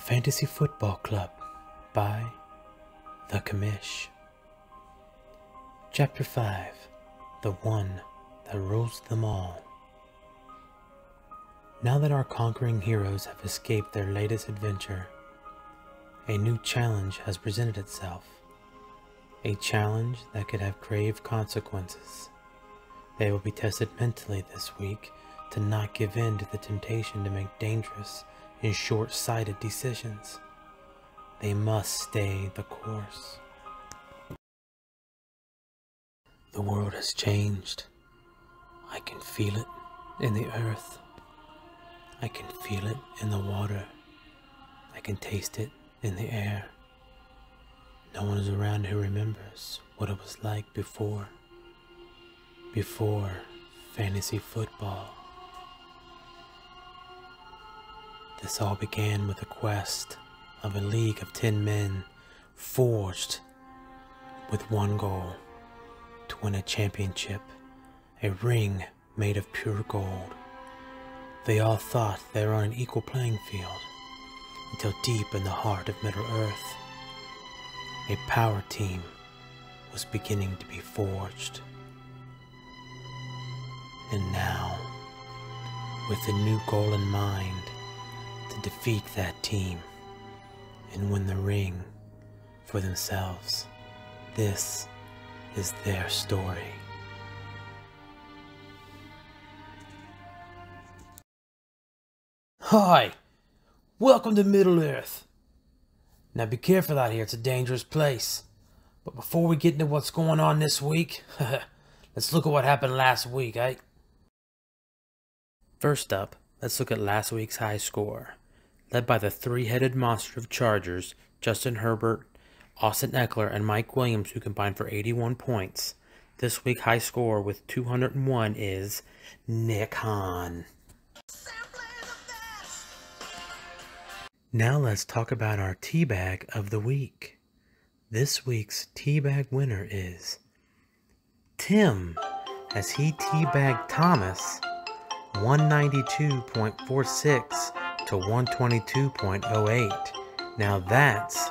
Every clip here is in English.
Fantasy Football Club by The Commish. Chapter 5. The One That Rules Them All. Now that our conquering heroes have escaped their latest adventure, a new challenge has presented itself. A challenge that could have grave consequences. They will be tested mentally this week to not give in to the temptation to make dangerous and short-sighted decisions. They must stay the course. The world has changed. I can feel it in the earth. I can feel it in the water. I can taste it in the air. No one is around who remembers what it was like before fantasy football. This all began with a quest of a league of 10 men forged with one goal: to win a championship, a ring made of pure gold. They all thought they were on an equal playing field until deep in the heart of Middle Earth, a power team was beginning to be forged. And now, with a new goal in mind, to defeat that team and win the ring for themselves. This is their story. Hi! Welcome to Middle Earth. Now be careful out here, it's a dangerous place. But before we get into what's going on this week, let's look at what happened last week, eh? First up, let's look at last week's high score. Led by the three-headed monster of Chargers, Justin Herbert, Austin Ekeler, and Mike Williams, who combined for 81 points. This week's high score with 201 is Nick Hahn. Now let's talk about our teabag of the week. This week's teabag winner is Tim, as he teabagged Thomas 192.46 to 122.08. Now that's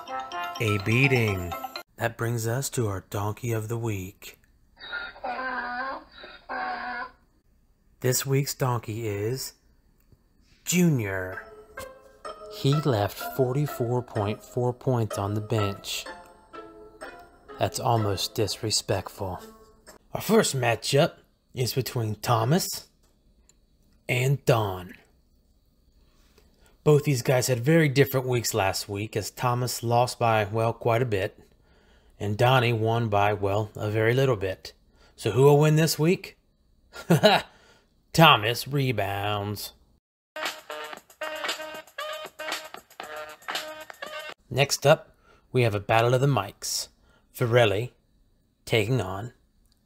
a beating. That brings us to our donkey of the week. This week's donkey is Junior. He left 44.4 points on the bench. That's almost disrespectful. Our first matchup is between Thomas and Don. Both these guys had very different weeks last week, as Thomas lost by, well, quite a bit, and Donnie won by, well, a very little bit. So who will win this week? Thomas rebounds. Next up, we have a battle of the mics. Firelli taking on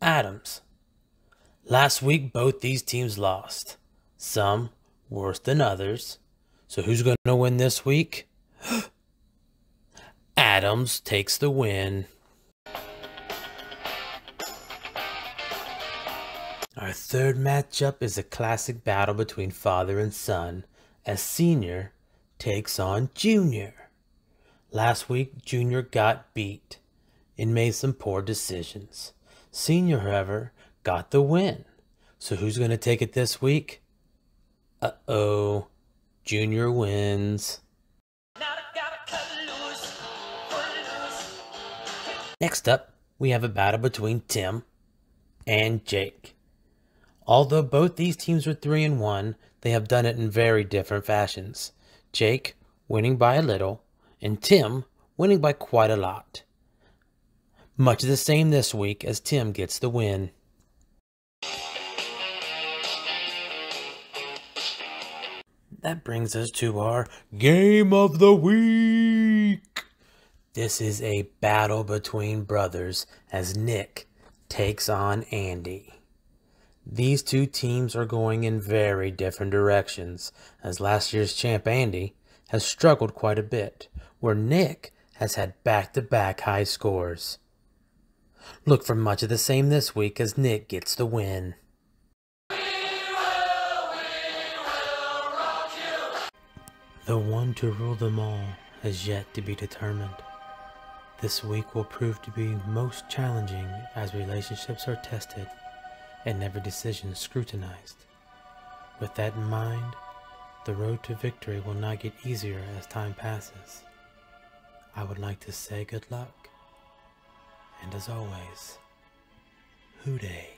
Adams. Last week, both these teams lost. Some worse than others. So who's going to win this week? Adams takes the win. Our third matchup is a classic battle between father and son, as Senior takes on Junior. Last week, Junior got beat and made some poor decisions. Senior, however, got the win. So who's going to take it this week? Uh-oh. Junior wins. Next up, we have a battle between Tim and Jake. Although both these teams were 3-1, they have done it in very different fashions. Jake winning by a little, and Tim winning by quite a lot. Much the same this week, as Tim gets the win. That brings us to our game of the week. This is a battle between brothers, as Nick takes on Andy. These two teams are going in very different directions, as last year's champ Andy has struggled quite a bit, where Nick has had back-to-back high scores. Look for much of the same this week, as Nick gets the win. The one to rule them all has yet to be determined. This week will prove to be most challenging as relationships are tested and every decision scrutinized. With that in mind, the road to victory will not get easier as time passes. I would like to say good luck, and as always, Hooday.